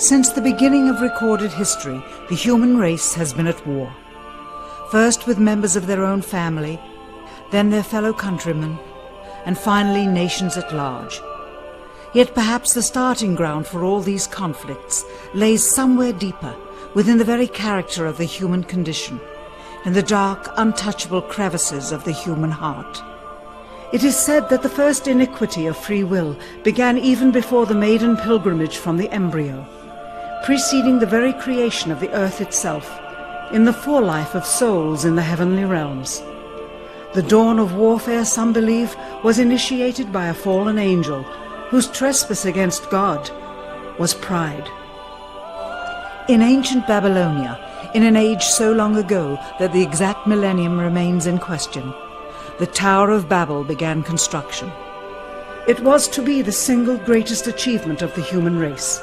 Since the beginning of recorded history, the human race has been at war. First with members of their own family, then their fellow countrymen, and finally nations at large. Yet perhaps the starting ground for all these conflicts lays somewhere deeper, within the very character of the human condition, in the dark, untouchable crevices of the human heart. It is said that the first iniquity of free will began even before the maiden pilgrimage from the embryo, preceding the very creation of the earth itself, in the forelife of souls in the heavenly realms. The dawn of warfare, some believe, was initiated by a fallen angel, whose trespass against God was pride. In ancient Babylonia, in an age so long ago that the exact millennium remains in question, the Tower of Babel began construction. It was to be the single greatest achievement of the human race.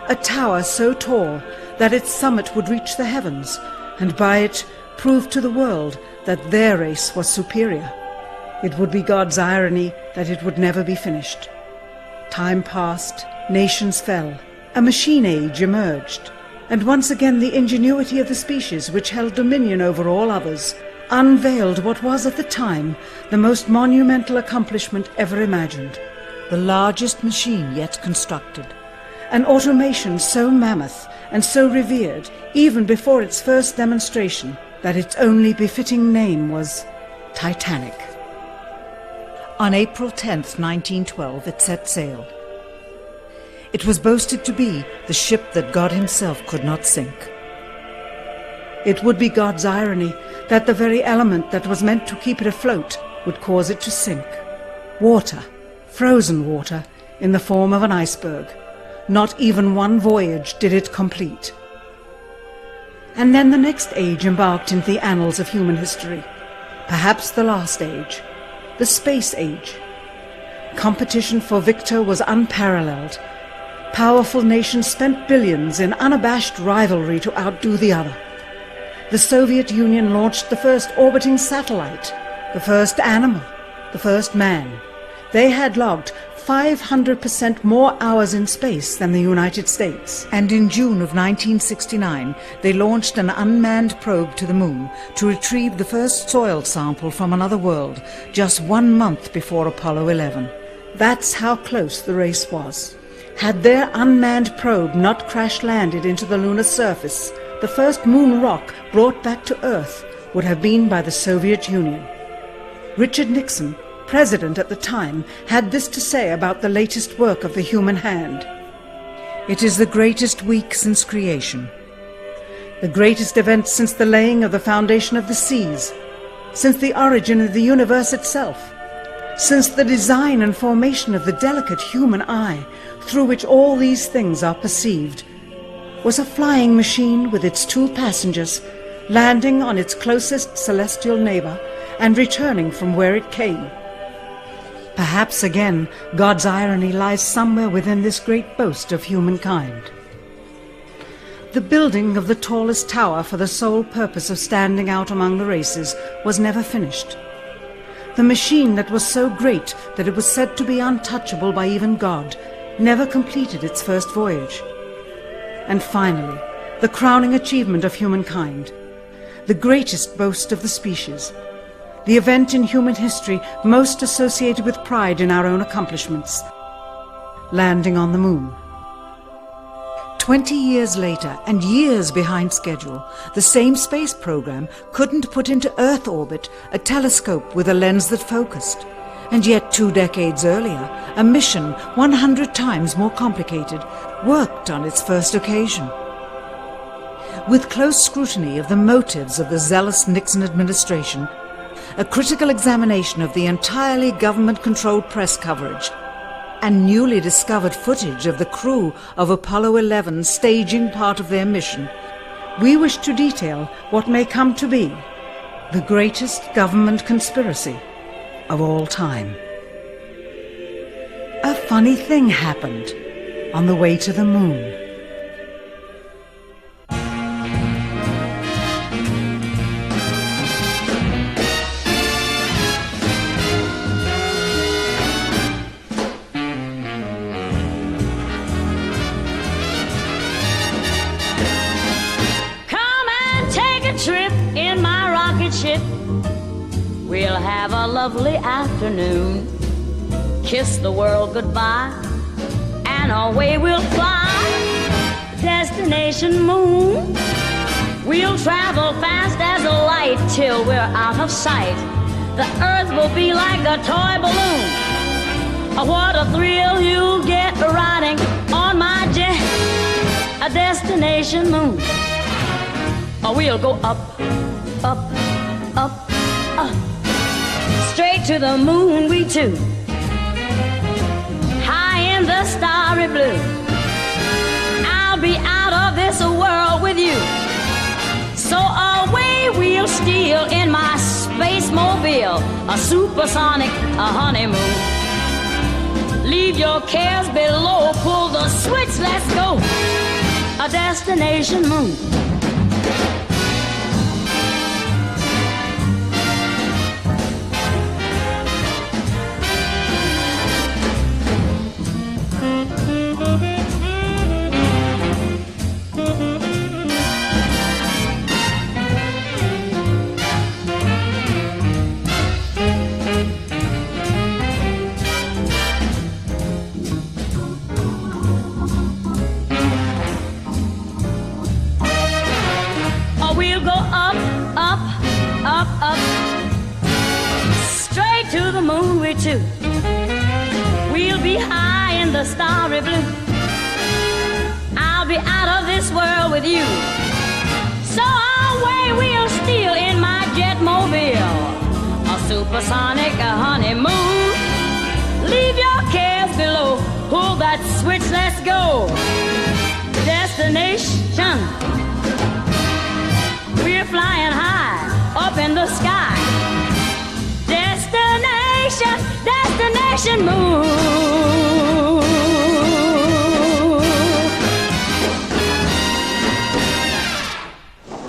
A tower so tall that its summit would reach the heavens, and by it prove to the world that their race was superior. It would be God's irony that it would never be finished. Time passed, nations fell, a machine age emerged, and once again the ingenuity of the species which held dominion over all others unveiled what was at the time the most monumental accomplishment ever imagined, the largest machine yet constructed. An automation so mammoth and so revered, even before its first demonstration, that its only befitting name was Titanic. On April 10th, 1912, it set sail. It was boasted to be the ship that God himself could not sink. It would be God's irony that the very element that was meant to keep it afloat would cause it to sink. Water, frozen water, in the form of an iceberg. Not even one voyage did it complete. And then the next age embarked into the annals of human history, perhaps the last age, the space age. Competition for victor was unparalleled. Powerful nations spent billions in unabashed rivalry to outdo the other. The Soviet Union launched the first orbiting satellite, the first animal, the first man. They had logged 500% more hours in space than the United States. And in June of 1969, they launched an unmanned probe to the moon to retrieve the first soil sample from another world, just 1 month before Apollo 11. That's how close the race was. Had their unmanned probe not crash-landed into the lunar surface, the first moon rock brought back to Earth would have been by the Soviet Union. Richard Nixon, president at the time, had this to say about the latest work of the human hand. It is the greatest week since creation, the greatest event since the laying of the foundation of the seas, since the origin of the universe itself, since the design and formation of the delicate human eye through which all these things are perceived, was a flying machine with its 2 passengers landing on its closest celestial neighbor and returning from where it came. Perhaps again God's irony lies somewhere within this great boast of humankind. The building of the tallest tower for the sole purpose of standing out among the races was never finished. The machine that was so great that it was said to be untouchable by even God never completed its first voyage. And finally, the crowning achievement of humankind, the greatest boast of the species, the event in human history most associated with pride in our own accomplishments, landing on the moon. 20 years later, and years behind schedule, the same space program couldn't put into Earth orbit a telescope with a lens that focused. And yet 2 decades earlier, a mission 100 times more complicated worked on its first occasion. With close scrutiny of the motives of the zealous Nixon administration, a critical examination of the entirely government-controlled press coverage, and newly discovered footage of the crew of Apollo 11 staging part of their mission, we wish to detail what may come to be the greatest government conspiracy of all time. A funny thing happened on the way to the moon. ship. We'll have a lovely afternoon, kiss the world goodbye, and away we'll fly. Destination moon. We'll travel fast as a light till we're out of sight. The earth will be like a toy balloon. Oh, what a thrill you'll get riding on my jet. A destination moon. Oh, we'll go up, up, up, up. Straight to the moon we two. High in the starry blue. I'll be out of this world with you. So away we'll steal in my space mobile, a supersonic, a honeymoon. Leave your cares below, pull the switch, let's go. A destination moon. Too. We'll be high in the starry blue. I'll be out of this world with you. So away we'll steal in my jet mobile, a supersonic, a honeymoon. Leave your cares below, pull that switch, let's go. Destination. We're flying high up in the sky. Destination moon.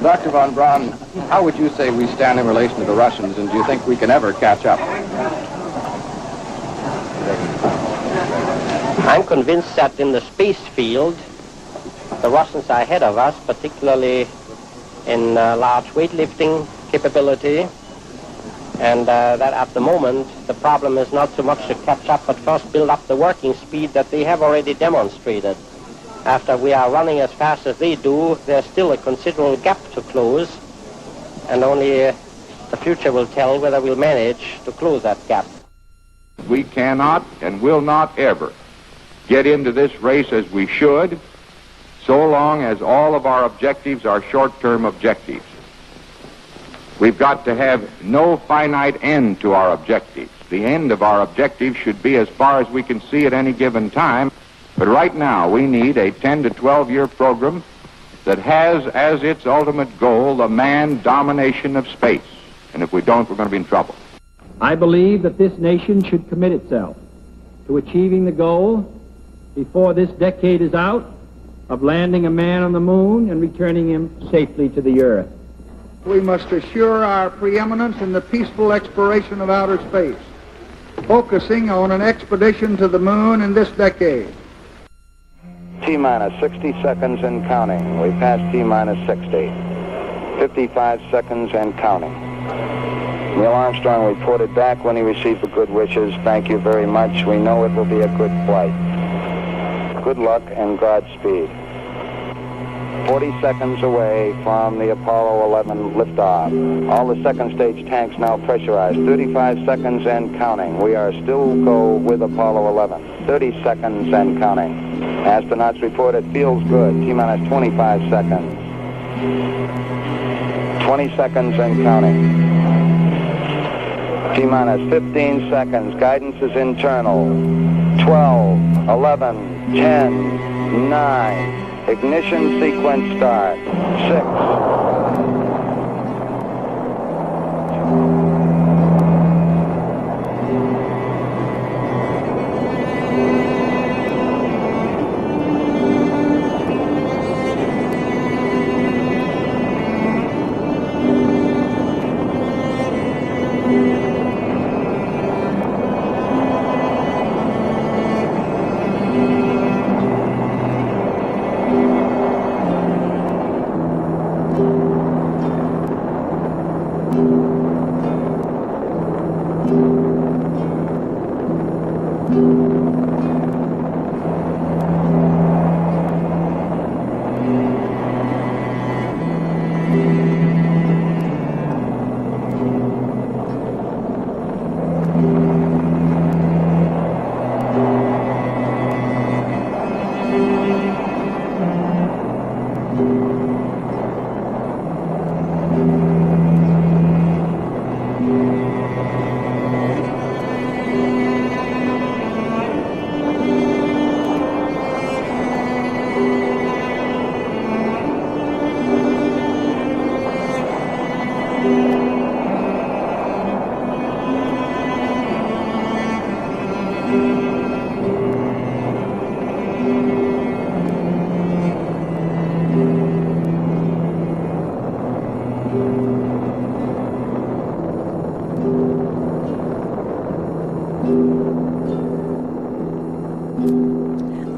Dr. von Braun, how would you say we stand in relation to the Russians, and do you think we can ever catch up? I'm convinced that in the space field, the Russians are ahead of us, particularly in large weightlifting capability. And that at the moment, the problem is not so much to catch up, but first build up the working speed that they have already demonstrated. After we are running as fast as they do, there's still a considerable gap to close, and only the future will tell whether we'll manage to close that gap. We cannot and will not ever get into this race as we should, so long as all of our objectives are short-term objectives. We've got to have no finite end to our objectives. The end of our objectives should be as far as we can see at any given time. But right now, we need a 10 to 12-year program that has as its ultimate goal the manned domination of space. And if we don't, we're going to be in trouble. I believe that this nation should commit itself to achieving the goal before this decade is out of landing a man on the moon and returning him safely to the earth. We must assure our preeminence in the peaceful exploration of outer space, focusing on an expedition to the moon in this decade. T-minus 60 seconds and counting. We passed T-minus 60. 55 seconds and counting. Neil Armstrong reported back when he received the good wishes. Thank you very much. We know it will be a good flight. Good luck and Godspeed. 40 seconds away from the Apollo 11 liftoff. All the second stage tanks now pressurized. 35 seconds and counting. We are still go with Apollo 11. 30 seconds and counting. Astronauts report it feels good. T-minus 25 seconds. 20 seconds and counting. T-minus 15 seconds. Guidance is internal. 12, 11, 10, 9. Ignition sequence start. 6.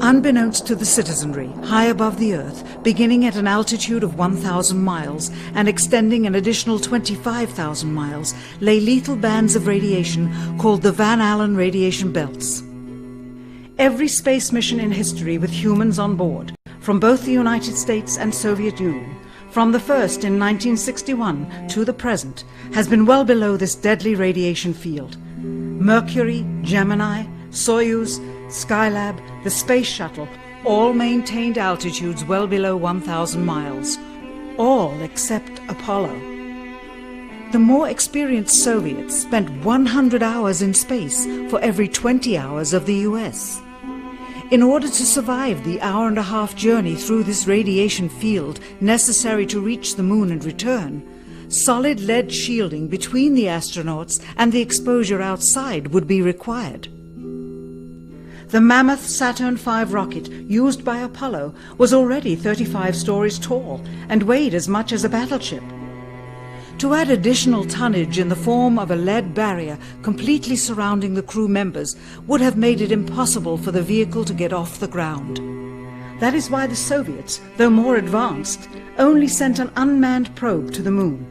Unbeknownst to the citizenry, high above the Earth, beginning at an altitude of 1,000 miles and extending an additional 25,000 miles, lay lethal bands of radiation called the Van Allen radiation belts. Every space mission in history with humans on board, from both the United States and Soviet Union, from the first in 1961 to the present, has been well below this deadly radiation field. Mercury, Gemini, Soyuz, Skylab, the Space Shuttle, all maintained altitudes well below 1,000 miles. All except Apollo. The more experienced Soviets spent 100 hours in space for every 20 hours of the US. In order to survive the hour-and-a-half journey through this radiation field necessary to reach the moon and return, solid lead shielding between the astronauts and the exposure outside would be required. The mammoth Saturn V rocket used by Apollo was already 35 stories tall and weighed as much as a battleship. To add additional tonnage in the form of a lead barrier completely surrounding the crew members would have made it impossible for the vehicle to get off the ground. That is why the Soviets, though more advanced, only sent an unmanned probe to the moon.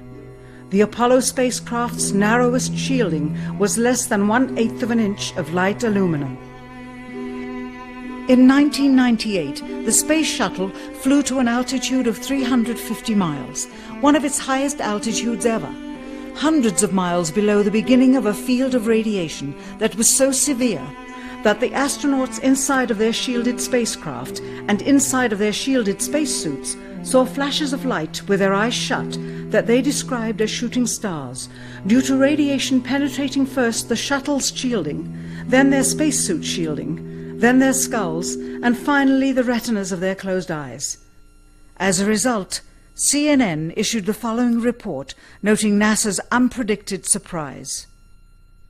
The Apollo spacecraft's narrowest shielding was less than 1/8 of an inch of light aluminum. In 1998, the Space Shuttle flew to an altitude of 350 miles, one of its highest altitudes ever, hundreds of miles below the beginning of a field of radiation that was so severe that the astronauts inside of their shielded spacecraft and inside of their shielded spacesuits saw flashes of light with their eyes shut that they described as shooting stars, due to radiation penetrating first the shuttle's shielding, then their spacesuit shielding, then their skulls, and finally the retinas of their closed eyes. As a result, CNN issued the following report noting NASA's unpredicted surprise.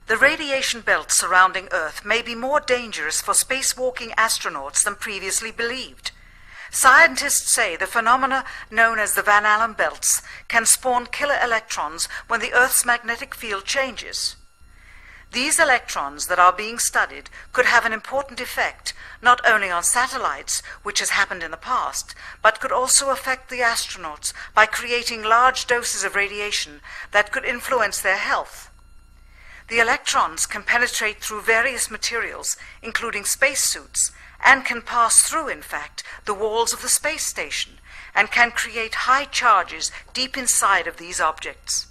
The radiation belt surrounding Earth may be more dangerous for spacewalking astronauts than previously believed. Scientists say the phenomena known as the Van Allen belts can spawn killer electrons when the Earth's magnetic field changes. These electrons that are being studied could have an important effect, not only on satellites, which has happened in the past, but could also affect the astronauts by creating large doses of radiation that could influence their health. The electrons can penetrate through various materials, including spacesuits, and can pass through, in fact, the walls of the space station, and can create high charges deep inside of these objects.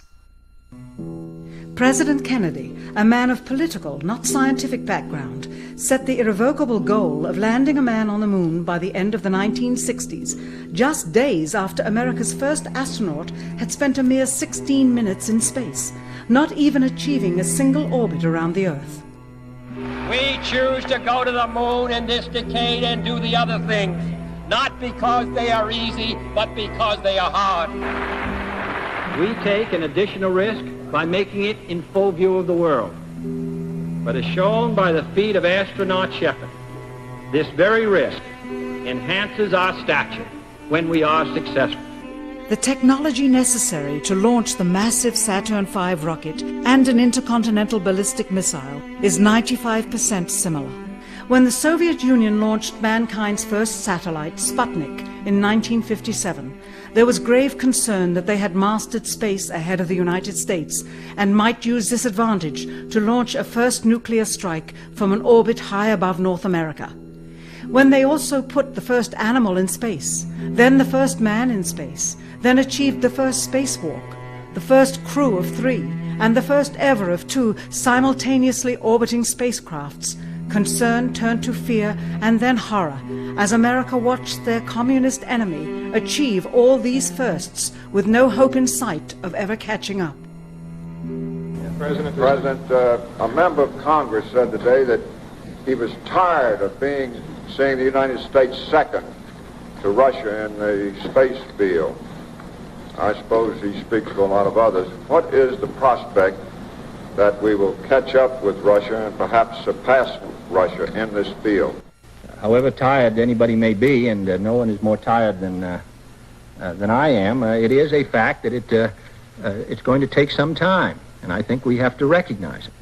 President Kennedy, a man of political, not scientific background, set the irrevocable goal of landing a man on the moon by the end of the 1960s, just days after America's first astronaut had spent a mere 16 minutes in space, not even achieving a single orbit around the Earth. We choose to go to the moon in this decade and do the other things, not because they are easy, but because they are hard. We take an additional risk by making it in full view of the world. But as shown by the feat of astronaut Shepard, this very risk enhances our stature when we are successful. The technology necessary to launch the massive Saturn V rocket and an intercontinental ballistic missile is 95% similar. When the Soviet Union launched mankind's first satellite, Sputnik, in 1957, there was grave concern that they had mastered space ahead of the United States and might use this advantage to launch a first nuclear strike from an orbit high above North America. When they also put the first animal in space, then the first man in space, then achieved the first spacewalk, the first crew of 3, and the first ever of 2 simultaneously orbiting spacecrafts, Concern turned to fear and then horror as America watched their communist enemy achieve all these firsts with no hope in sight of ever catching up. President, a member of Congress said today that he was tired of seeing the United States second to Russia in the space field. I suppose he speaks for a lot of others. What is the prospect that we will catch up with Russia and perhaps surpass Russia in this field? However tired anybody may be, and no one is more tired than I am, it is a fact that it's going to take some time, and I think we have to recognize it.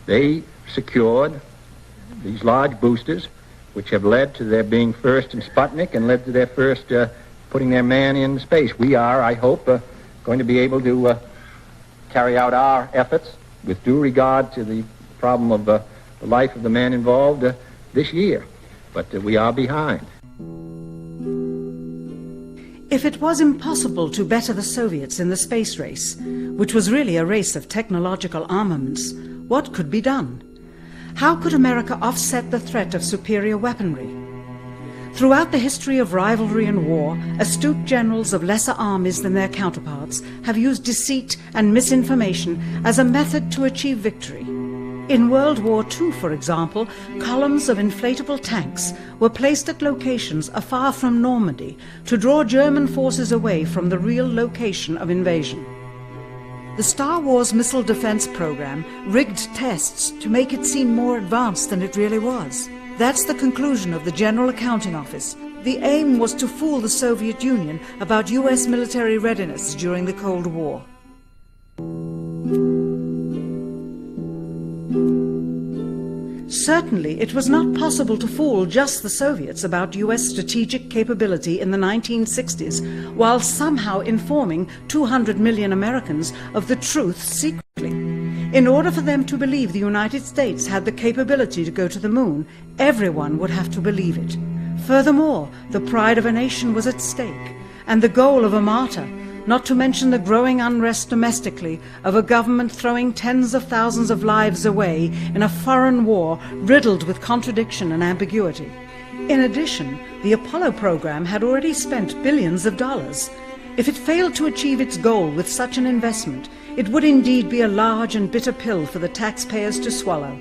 They secured these large boosters, which have led to their being first in Sputnik and led to their first putting their man in space. We are, I hope, going to be able to carry out our efforts with due regard to the problem of the life of the man involved this year. But we are behind. If it was impossible to better the Soviets in the space race, which was really a race of technological armaments, what could be done? How could America offset the threat of superior weaponry? Throughout the history of rivalry and war, astute generals of lesser armies than their counterparts have used deceit and misinformation as a method to achieve victory. In World War II, for example, columns of inflatable tanks were placed at locations afar from Normandy to draw German forces away from the real location of invasion. The Star Wars missile defense program rigged tests to make it seem more advanced than it really was. That's the conclusion of the General Accounting Office. The aim was to fool the Soviet Union about US military readiness during the Cold War. Certainly, it was not possible to fool just the Soviets about US strategic capability in the 1960s, while somehow informing 200 million Americans of the truth secretly. In order for them to believe the United States had the capability to go to the moon, everyone would have to believe it. Furthermore, the pride of a nation was at stake, and the goal of a martyr, not to mention the growing unrest domestically of a government throwing tens of thousands of lives away in a foreign war riddled with contradiction and ambiguity. In addition, the Apollo program had already spent billions of dollars. If it failed to achieve its goal with such an investment, it would indeed be a large and bitter pill for the taxpayers to swallow.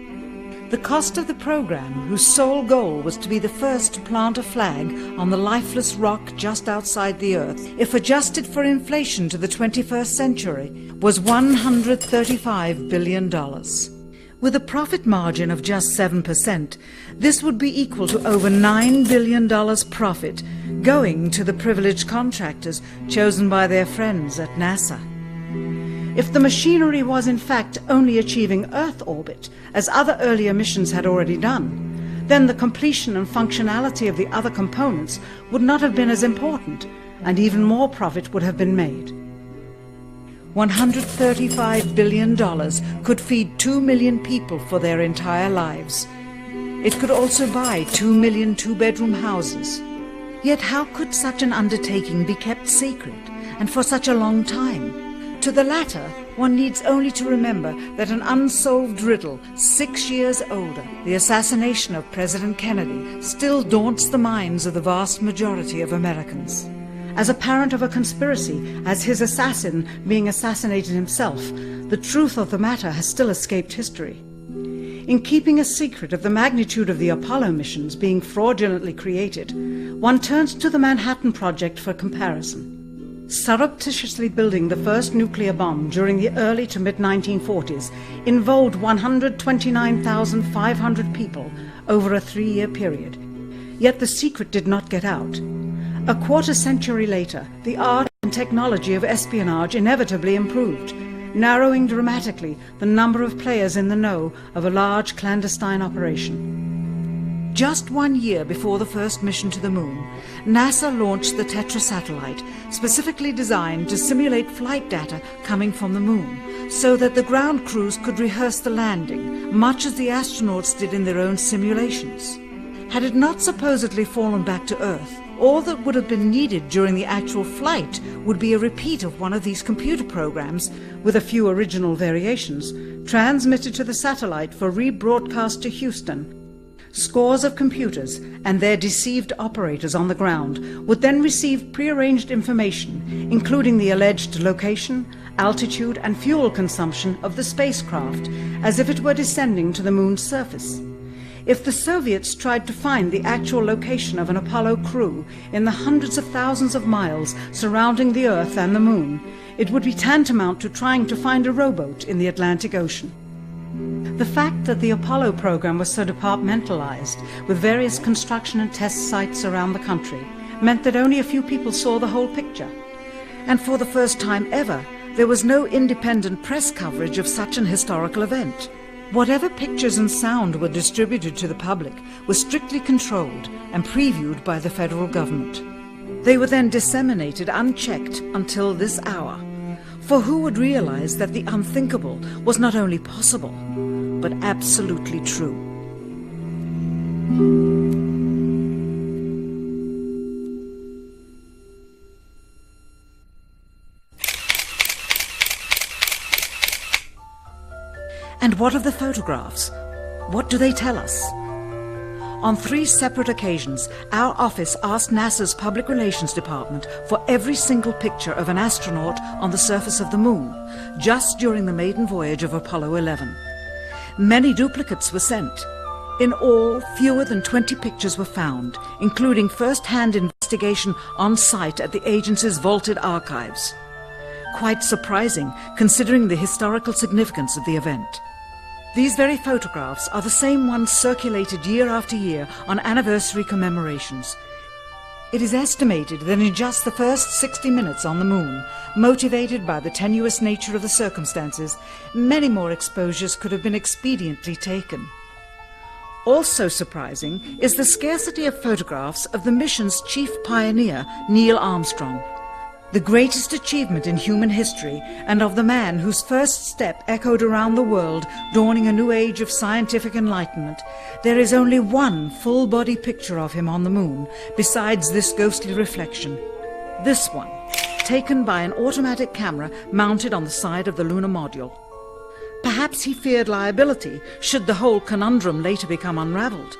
The cost of the program, whose sole goal was to be the first to plant a flag on the lifeless rock just outside the Earth, if adjusted for inflation to the 21st century, was $135 billion. With a profit margin of just 7%, this would be equal to over $9 billion profit going to the privileged contractors chosen by their friends at NASA. If the machinery was in fact only achieving Earth orbit, as other earlier missions had already done, then the completion and functionality of the other components would not have been as important, and even more profit would have been made. $135 billion could feed 2 million people for their entire lives. It could also buy 2 million two-bedroom houses. Yet how could such an undertaking be kept secret, and for such a long time? To the latter, one needs only to remember that an unsolved riddle 6 years older, the assassination of President Kennedy, still daunts the minds of the vast majority of Americans. As a parent of a conspiracy, as his assassin being assassinated himself, the truth of the matter has still escaped history. In keeping a secret of the magnitude of the Apollo missions being fraudulently created, one turns to the Manhattan Project for comparison. Surreptitiously building the first nuclear bomb during the early to mid-1940s involved 129,500 people over a 3-year period. Yet the secret did not get out. A quarter century later, the art and technology of espionage inevitably improved, narrowing dramatically the number of players in the know of a large clandestine operation. Just 1 year before the first mission to the moon, NASA launched the Tetra satellite, specifically designed to simulate flight data coming from the moon, so that the ground crews could rehearse the landing, much as the astronauts did in their own simulations. Had it not supposedly fallen back to Earth, all that would have been needed during the actual flight would be a repeat of one of these computer programs, with a few original variations, transmitted to the satellite for rebroadcast to Houston. scores of computers and their deceived operators on the ground would then receive prearranged information, including the alleged location, altitude and fuel consumption of the spacecraft, as if it were descending to the moon's surface. If the Soviets tried to find the actual location of an Apollo crew in the hundreds of thousands of miles surrounding the Earth and the moon, it would be tantamount to trying to find a rowboat in the Atlantic Ocean. The fact that the Apollo program was so departmentalized, with various construction and test sites around the country, meant that only a few people saw the whole picture. And for the first time ever, there was no independent press coverage of such an historical event. Whatever pictures and sound were distributed to the public were strictly controlled and previewed by the federal government. They were then disseminated unchecked until this hour. For who would realize that the unthinkable was not only possible, but absolutely true? And what of the photographs? What do they tell us? On 3 separate occasions, our office asked NASA's Public Relations Department for every single picture of an astronaut on the surface of the moon, just during the maiden voyage of Apollo 11. Many duplicates were sent. In all, fewer than 20 pictures were found, including first-hand investigation on site at the agency's vaulted archives. Quite surprising, considering the historical significance of the event. These very photographs are the same ones circulated year after year on anniversary commemorations. It is estimated that in just the first 60 minutes on the moon, motivated by the tenuous nature of the circumstances, many more exposures could have been expediently taken. Also surprising is the scarcity of photographs of the mission's chief pioneer, Neil Armstrong. The greatest achievement in human history, and of the man whose first step echoed around the world, dawning a new age of scientific enlightenment, there is only one full-body picture of him on the moon, besides this ghostly reflection. This one, taken by an automatic camera mounted on the side of the lunar module. Perhaps he feared liability, should the whole conundrum later become unraveled.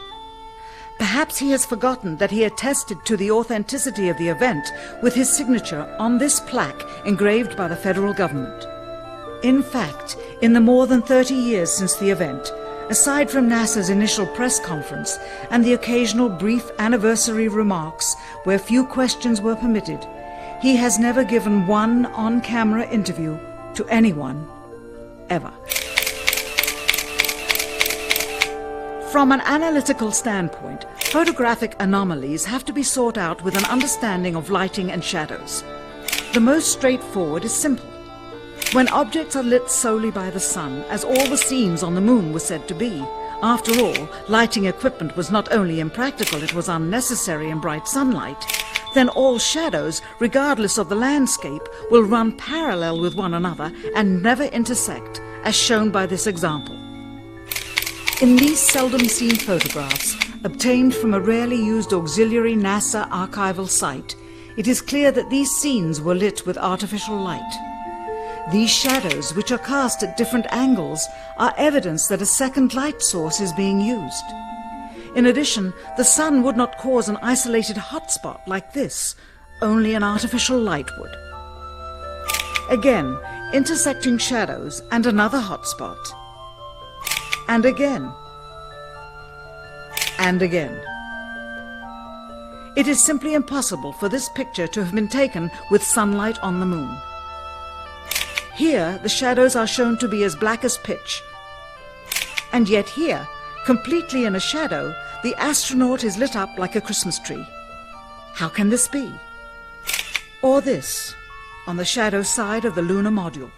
Perhaps he has forgotten that he attested to the authenticity of the event with his signature on this plaque engraved by the federal government. In fact, in the more than 30 years since the event, aside from NASA's initial press conference and the occasional brief anniversary remarks where few questions were permitted, he has never given one on-camera interview to anyone, ever. From an analytical standpoint, photographic anomalies have to be sought out with an understanding of lighting and shadows. The most straightforward is simple. When objects are lit solely by the sun, as all the scenes on the moon were said to be, after all, lighting equipment was not only impractical, it was unnecessary in bright sunlight, then all shadows, regardless of the landscape, will run parallel with one another and never intersect, as shown by this example. In these seldom-seen photographs, obtained from a rarely used auxiliary NASA archival site, it is clear that these scenes were lit with artificial light. These shadows, which are cast at different angles, are evidence that a second light source is being used. In addition, the sun would not cause an isolated hotspot like this, only an artificial light would. Again, intersecting shadows and another hotspot. And again. And again. It is simply impossible for this picture to have been taken with sunlight on the moon. Here, the shadows are shown to be as black as pitch. And yet here, completely in a shadow, the astronaut is lit up like a Christmas tree. How can this be? Or this, on the shadow side of the lunar module.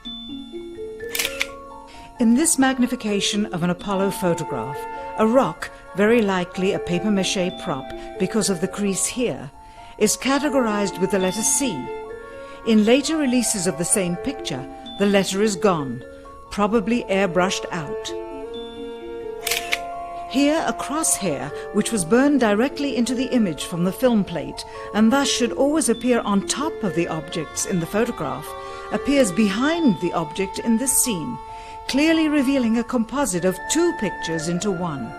In this magnification of an Apollo photograph, a rock, very likely a papier-mâché prop because of the crease here, is categorized with the letter C. In later releases of the same picture, the letter is gone, probably airbrushed out. Here a crosshair, which was burned directly into the image from the film plate, and thus should always appear on top of the objects in the photograph, appears behind the object in this scene, clearly revealing a composite of two pictures into one.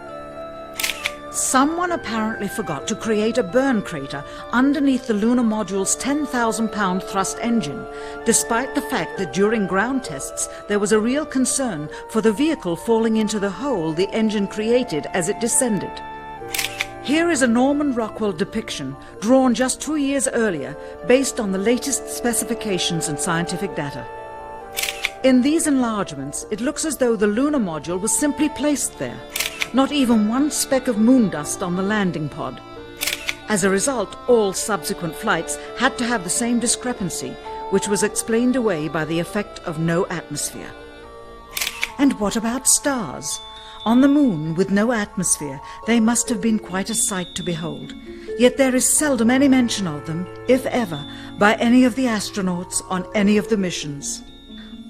Someone apparently forgot to create a burn crater underneath the lunar module's 10,000-pound thrust engine, despite the fact that during ground tests there was a real concern for the vehicle falling into the hole the engine created as it descended. Here is a Norman Rockwell depiction drawn just 2 years earlier based on the latest specifications and scientific data. In these enlargements, it looks as though the lunar module was simply placed there. Not even one speck of moon dust on the landing pod. As a result, all subsequent flights had to have the same discrepancy, which was explained away by the effect of no atmosphere. And what about stars? On the moon, with no atmosphere, they must have been quite a sight to behold. Yet there is seldom any mention of them, if ever, by any of the astronauts on any of the missions.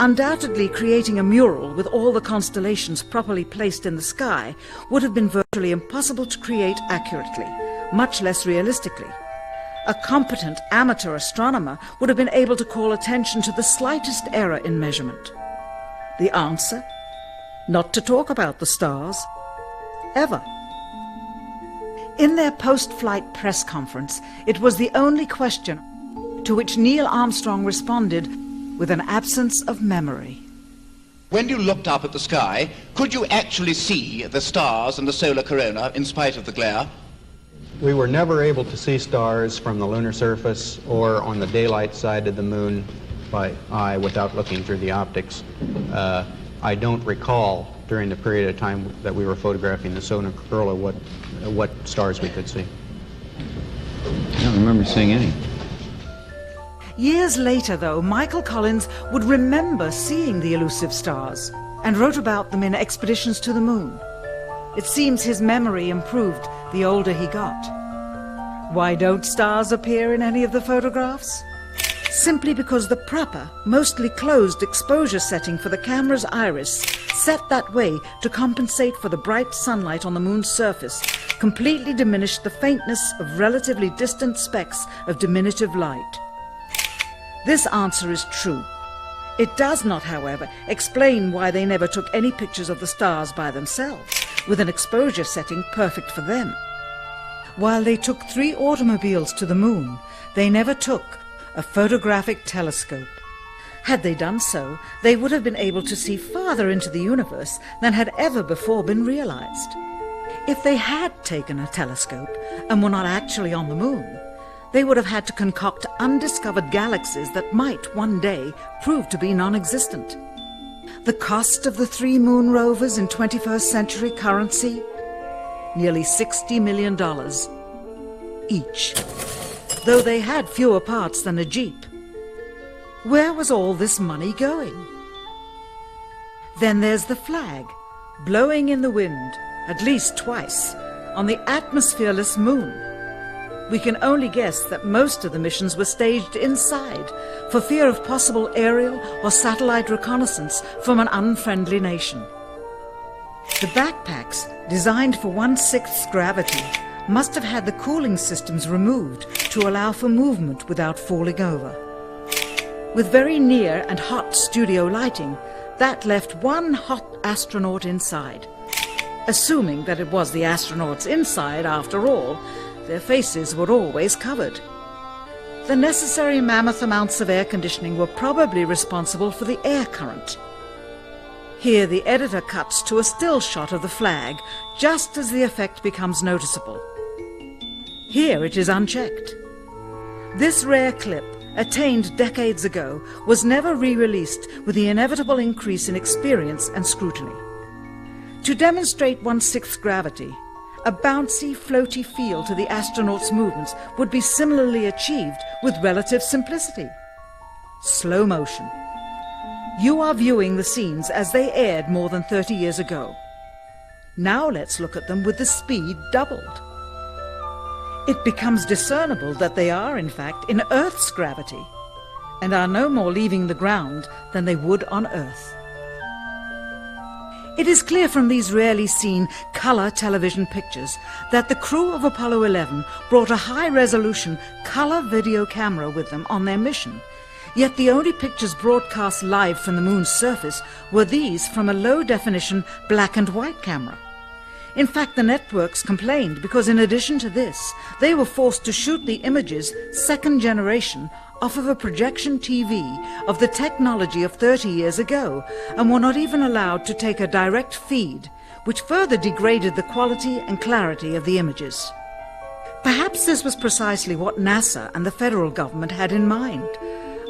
Undoubtedly, creating a mural with all the constellations properly placed in the sky would have been virtually impossible to create accurately, much less realistically. A competent amateur astronomer would have been able to call attention to the slightest error in measurement. The answer? Not to talk about the stars. Ever. In their post-flight press conference, it was the only question to which Neil Armstrong responded with an absence of memory. When you looked up at the sky, could you actually see the stars and the solar corona in spite of the glare? We were never able to see stars from the lunar surface or on the daylight side of the moon by eye without looking through the optics. I don't recall during the period of time that we were photographing the solar corona what stars we could see. I don't remember seeing any. Years later, though, Michael Collins would remember seeing the elusive stars and wrote about them in Expeditions to the Moon. It seems his memory improved the older he got. Why don't stars appear in any of the photographs? Simply because the proper, mostly closed exposure setting for the camera's iris, set that way to compensate for the bright sunlight on the moon's surface, completely diminished the faintness of relatively distant specks of diminutive light. This answer is true. It does not, however, explain why they never took any pictures of the stars by themselves, with an exposure setting perfect for them. While they took 3 automobiles to the moon, they never took a photographic telescope. Had they done so, they would have been able to see farther into the universe than had ever before been realized. If they had taken a telescope and were not actually on the moon, they would have had to concoct undiscovered galaxies that might one day prove to be non-existent. The cost of the 3 moon rovers in 21st century currency? Nearly $60 million each, though they had fewer parts than a Jeep. Where was all this money going? Then there's the flag, blowing in the wind, at least twice, on the atmosphereless moon. We can only guess that most of the missions were staged inside for fear of possible aerial or satellite reconnaissance from an unfriendly nation. The backpacks, designed for 1/6 gravity, must have had the cooling systems removed to allow for movement without falling over. With very near and hot studio lighting, that left one hot astronaut inside. Assuming that it was the astronauts inside, after all, their faces were always covered. The necessary mammoth amounts of air conditioning were probably responsible for the air current. Here the editor cuts to a still shot of the flag, just as the effect becomes noticeable. Here it is unchecked. This rare clip, attained decades ago, was never re-released with the inevitable increase in experience and scrutiny. To demonstrate 1/6 gravity, a bouncy, floaty feel to the astronauts' movements would be similarly achieved with relative simplicity. Slow motion. You are viewing the scenes as they aired more than 30 years ago. Now let's look at them with the speed doubled. It becomes discernible that they are, in fact, in Earth's gravity, and are no more leaving the ground than they would on Earth. It is clear from these rarely seen color television pictures that the crew of Apollo 11 brought a high-resolution color video camera with them on their mission, yet the only pictures broadcast live from the moon's surface were these from a low-definition black and white camera. In fact, the networks complained because in addition to this, they were forced to shoot the images, second generation, off of a projection TV of the technology of 30 years ago, and were not even allowed to take a direct feed, which further degraded the quality and clarity of the images. Perhaps this was precisely what NASA and the federal government had in mind.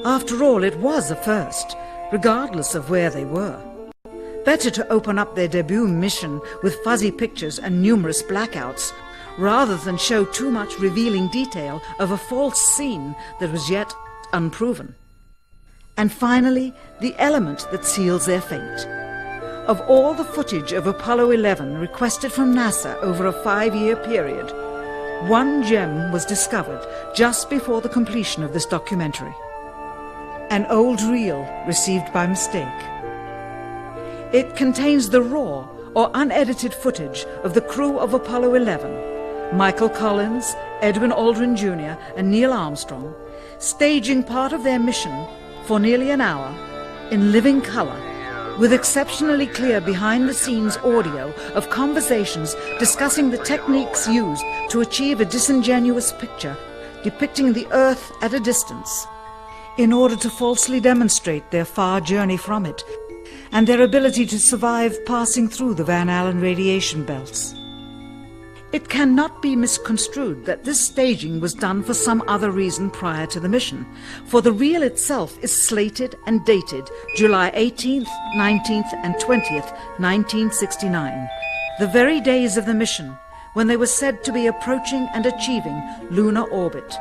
After all, it was a first, regardless of where they were. Better to open up their debut mission with fuzzy pictures and numerous blackouts, rather than show too much revealing detail of a false scene that was yet unproven. And finally, the element that seals their fate. Of all the footage of Apollo 11 requested from NASA over a 5-year period, one gem was discovered just before the completion of this documentary. An old reel received by mistake. It contains the raw or unedited footage of the crew of Apollo 11, Michael Collins, Edwin Aldrin Jr. and Neil Armstrong, staging part of their mission for nearly an hour in living color, with exceptionally clear behind-the-scenes audio of conversations discussing the techniques used to achieve a disingenuous picture depicting the Earth at a distance, in order to falsely demonstrate their far journey from it and their ability to survive passing through the Van Allen radiation belts. It cannot be misconstrued that this staging was done for some other reason prior to the mission, for the reel itself is slated and dated July 18th, 19th and 20th, 1969, the very days of the mission when they were said to be approaching and achieving lunar orbit.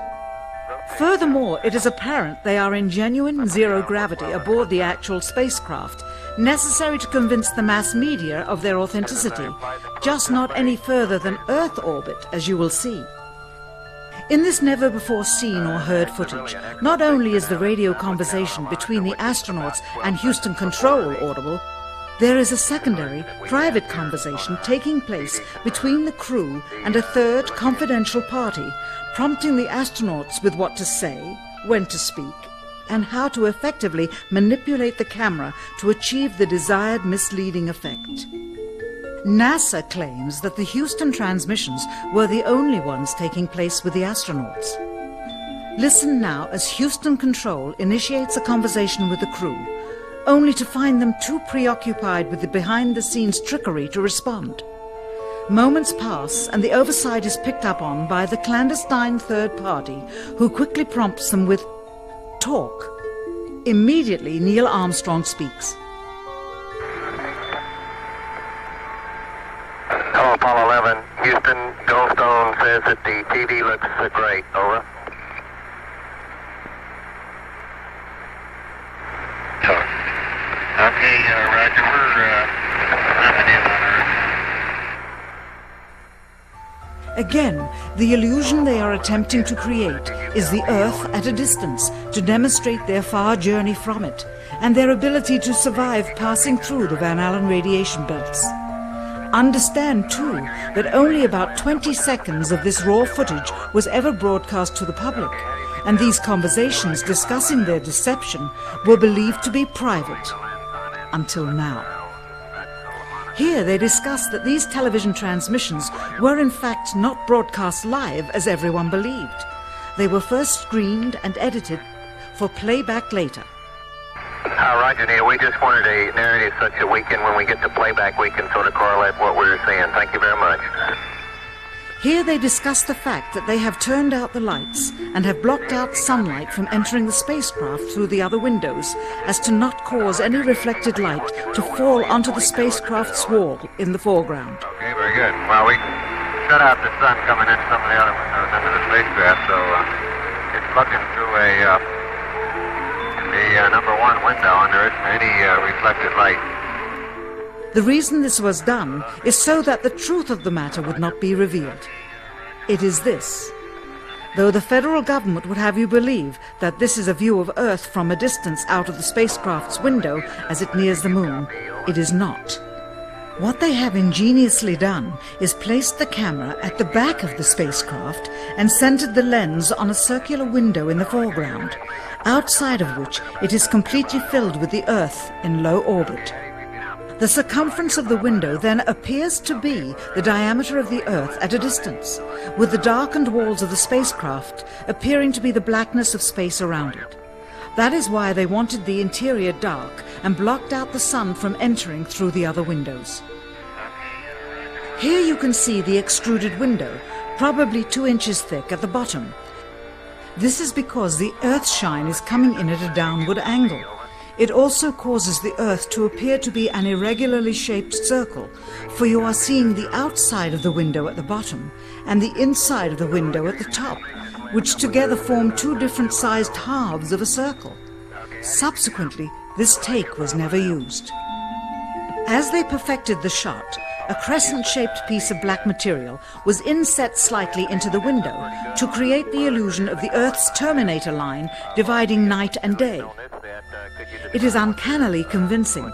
Furthermore, it is apparent they are in genuine zero gravity aboard the actual spacecraft, necessary to convince the mass media of their authenticity, just not any further than Earth orbit, as you will see. In this never-before-seen or heard footage, not only is the radio conversation between the astronauts and Houston Control audible, there is a secondary, private conversation taking place between the crew and a third confidential party, prompting the astronauts with what to say, when to speak, and how to effectively manipulate the camera to achieve the desired misleading effect. NASA claims that the Houston transmissions were the only ones taking place with the astronauts. Listen now as Houston Control initiates a conversation with the crew, only to find them too preoccupied with the behind-the-scenes trickery to respond. Moments pass and the oversight is picked up on by the clandestine third party, who quickly prompts them with talk. Immediately, Neil Armstrong speaks. Hello, Apollo 11. Houston, Goldstone says that the TV looks great. Over. Okay, Roger. We're coming in on Earth. Again, the illusion they are attempting to create is the Earth at a distance to demonstrate their far journey from it and their ability to survive passing through the Van Allen radiation belts. Understand, too, that only about 20 seconds of this raw footage was ever broadcast to the public, and these conversations discussing their deception were believed to be private, until now. Here they discuss that these television transmissions were in fact not broadcast live as everyone believed. They were first screened and edited for playback later. Roger, Neil. We just wanted a narrative such that we can, when we get to playback, we can sort of correlate what we were saying. Thank you very much. Here they discuss the fact that they have turned out the lights and have blocked out sunlight from entering the spacecraft through the other windows, as to not cause any reflected light to fall onto the spacecraft's wall in the foreground. Okay, very good. Well, we shut out the sun coming in some of the other windows into the spacecraft, so it's looking through the number one window, and there isn't any reflected light. The reason this was done is so that the truth of the matter would not be revealed. It is this. Though the federal government would have you believe that this is a view of Earth from a distance out of the spacecraft's window as it nears the moon, it is not. What they have ingeniously done is placed the camera at the back of the spacecraft and centered the lens on a circular window in the foreground, outside of which it is completely filled with the Earth in low orbit. The circumference of the window then appears to be the diameter of the Earth at a distance, with the darkened walls of the spacecraft appearing to be the blackness of space around it. That is why they wanted the interior dark and blocked out the sun from entering through the other windows. Here you can see the extruded window, probably 2 inches thick at the bottom. This is because the Earth's shine is coming in at a downward angle. It also causes the Earth to appear to be an irregularly shaped circle, for you are seeing the outside of the window at the bottom and the inside of the window at the top, which together form 2 different sized halves of a circle. Subsequently, this take was never used. As they perfected the shot, a crescent-shaped piece of black material was inset slightly into the window to create the illusion of the Earth's terminator line dividing night and day. It is uncannily convincing.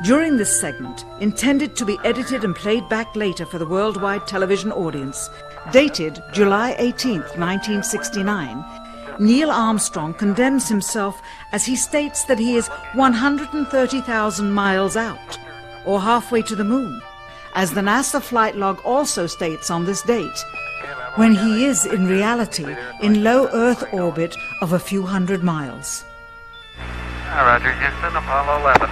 During this segment, intended to be edited and played back later for the worldwide television audience, dated July 18, 1969, Neil Armstrong condemns himself as he states that he is 130,000 miles out, or halfway to the moon, as the NASA flight log also states on this date, when he is in reality in low Earth orbit of a few hundred miles. Roger, Houston, Apollo 11.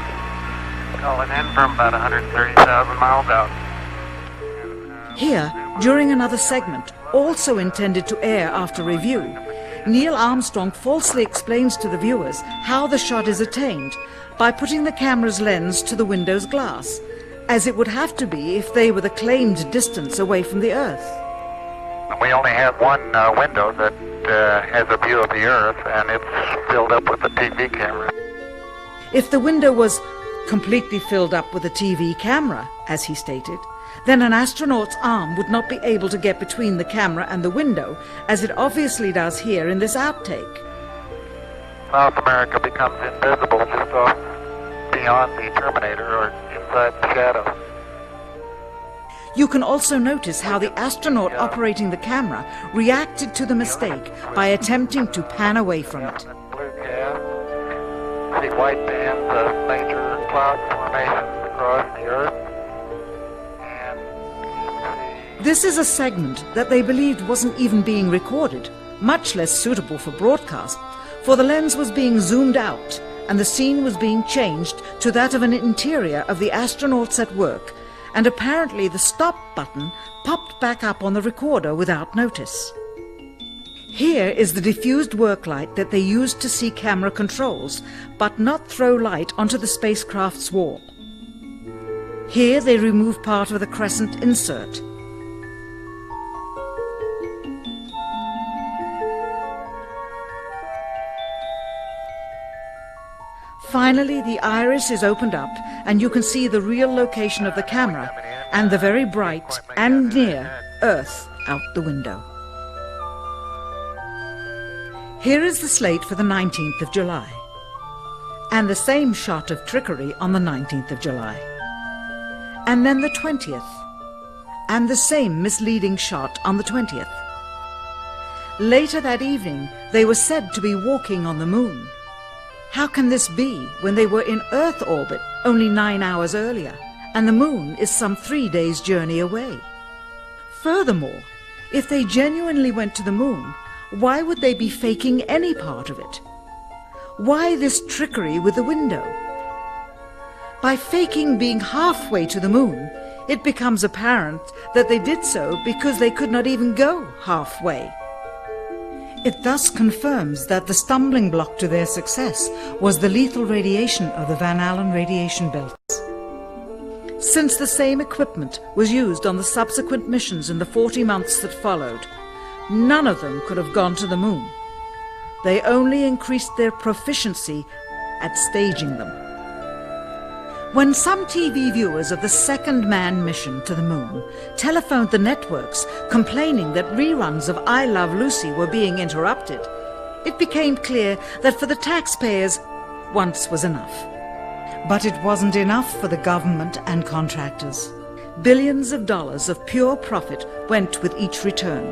Calling in from about 130,000 miles out. Here, during another segment, also intended to air after review, Neil Armstrong falsely explains to the viewers how the shot is attained by putting the camera's lens to the window's glass, as it would have to be if they were the claimed distance away from the Earth. We only have one window that has a view of the Earth, and it's filled up with a TV camera. If the window was completely filled up with a TV camera, as he stated, then an astronaut's arm would not be able to get between the camera and the window, as it obviously does here in this outtake. South America becomes invisible just off beyond the Terminator or inside the shadow. You can also notice how the astronaut operating the camera reacted to the mistake by attempting to pan away from it. Blue gas, see white bands of major cloud formations across the Earth. This is a segment that they believed wasn't even being recorded, much less suitable for broadcast, for the lens was being zoomed out and the scene was being changed to that of an interior of the astronauts at work, and apparently the stop button popped back up on the recorder without notice. Here is the diffused work light that they used to see camera controls, but not throw light onto the spacecraft's wall. Here they remove part of the crescent insert. Finally, the iris is opened up and you can see the real location of the camera and the very bright and near Earth out the window. Here is the slate for the 19th of July, and the same shot of trickery on the 19th of July, and then the 20th, and the same misleading shot on the 20th. Later that evening, they were said to be walking on the moon. How can this be when they were in Earth orbit only 9 hours earlier, and the moon is some 3 days' journey away? Furthermore, if they genuinely went to the moon, why would they be faking any part of it? Why this trickery with the window? By faking being halfway to the moon, it becomes apparent that they did so because they could not even go halfway. It thus confirms that the stumbling block to their success was the lethal radiation of the Van Allen radiation belts. Since the same equipment was used on the subsequent missions in the 40 months that followed, none of them could have gone to the moon. They only increased their proficiency at staging them. When some TV viewers of the second manned mission to the moon telephoned the networks complaining that reruns of I Love Lucy were being interrupted, it became clear that for the taxpayers, once was enough. But it wasn't enough for the government and contractors. Billions of dollars of pure profit went with each return.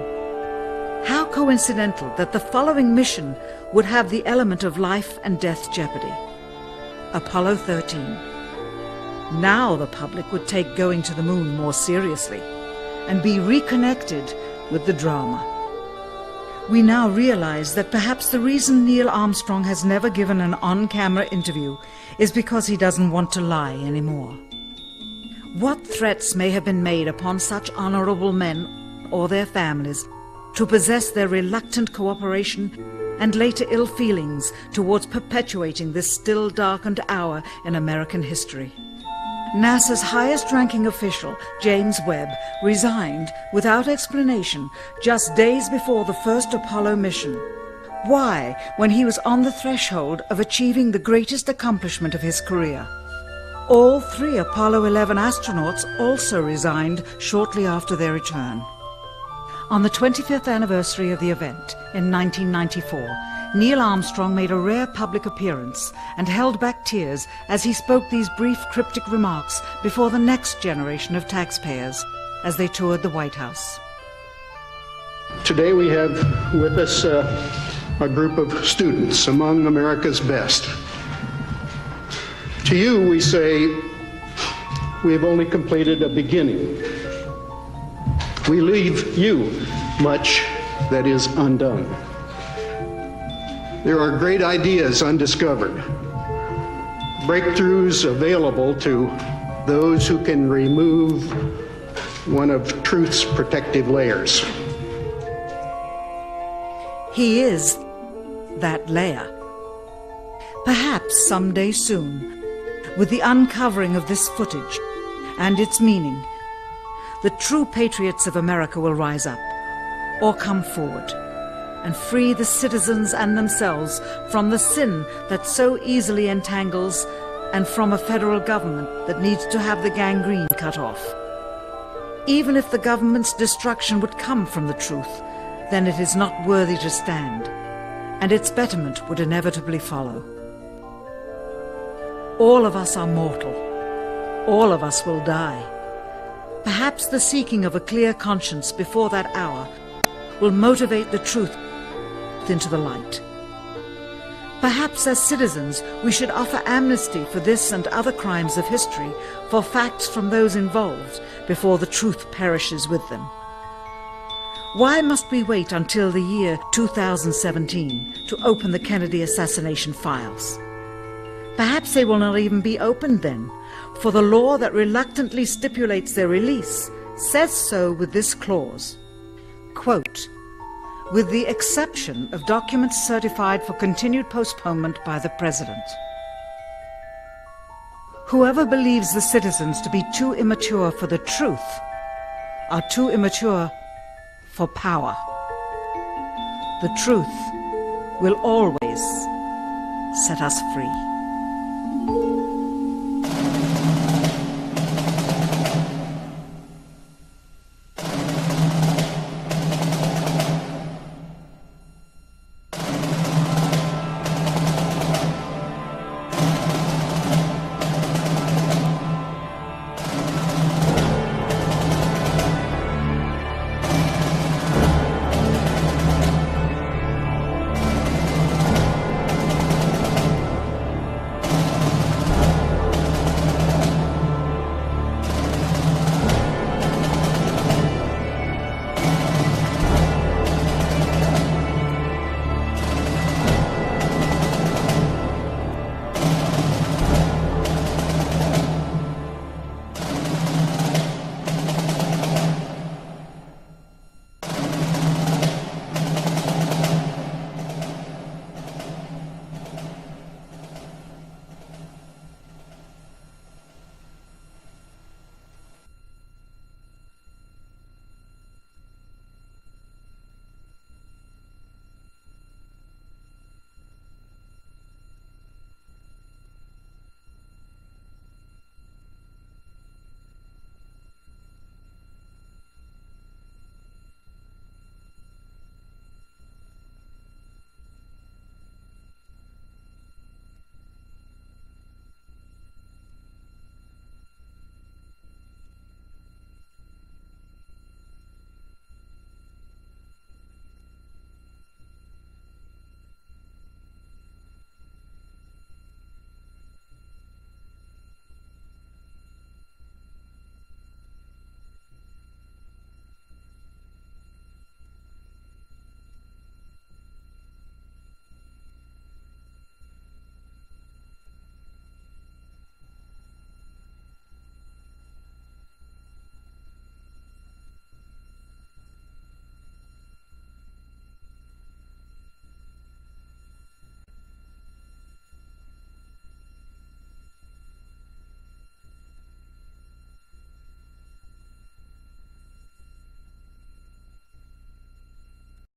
How coincidental that the following mission would have the element of life and death jeopardy. Apollo 13. Now the public would take going to the moon more seriously and be reconnected with the drama. We now realize that perhaps the reason Neil Armstrong has never given an on-camera interview is because he doesn't want to lie anymore. What threats may have been made upon such honorable men or their families to possess their reluctant cooperation and later ill feelings towards perpetuating this still darkened hour in American history? NASA's highest-ranking official, James Webb, resigned without explanation just days before the first Apollo mission. Why, when he was on the threshold of achieving the greatest accomplishment of his career? All 3 Apollo 11 astronauts also resigned shortly after their return. On the 25th anniversary of the event in 1994, Neil Armstrong made a rare public appearance and held back tears as he spoke these brief cryptic remarks before the next generation of taxpayers as they toured the White House. Today we have with us a group of students among America's best. To you we say, we have only completed a beginning. We leave you much that is undone. There are great ideas undiscovered, breakthroughs available to those who can remove one of truth's protective layers. He is that layer. Perhaps someday soon, with the uncovering of this footage and its meaning, the true patriots of America will rise up or come forward and free the citizens and themselves from the sin that so easily entangles and from a federal government that needs to have the gangrene cut off. Even if the government's destruction would come from the truth, then it is not worthy to stand, and its betterment would inevitably follow. All of us are mortal. All of us will die. Perhaps the seeking of a clear conscience before that hour will motivate the truth into the light. Perhaps as citizens we should offer amnesty for this and other crimes of history, for facts from those involved, before the truth perishes with them. Why must we wait until the year 2017 to open the Kennedy assassination files? Perhaps they will not even be opened then, for the law that reluctantly stipulates their release says so with this clause, quote, with the exception of documents certified for continued postponement by the President. Whoever believes the citizens to be too immature for the truth are too immature for power. The truth will always set us free.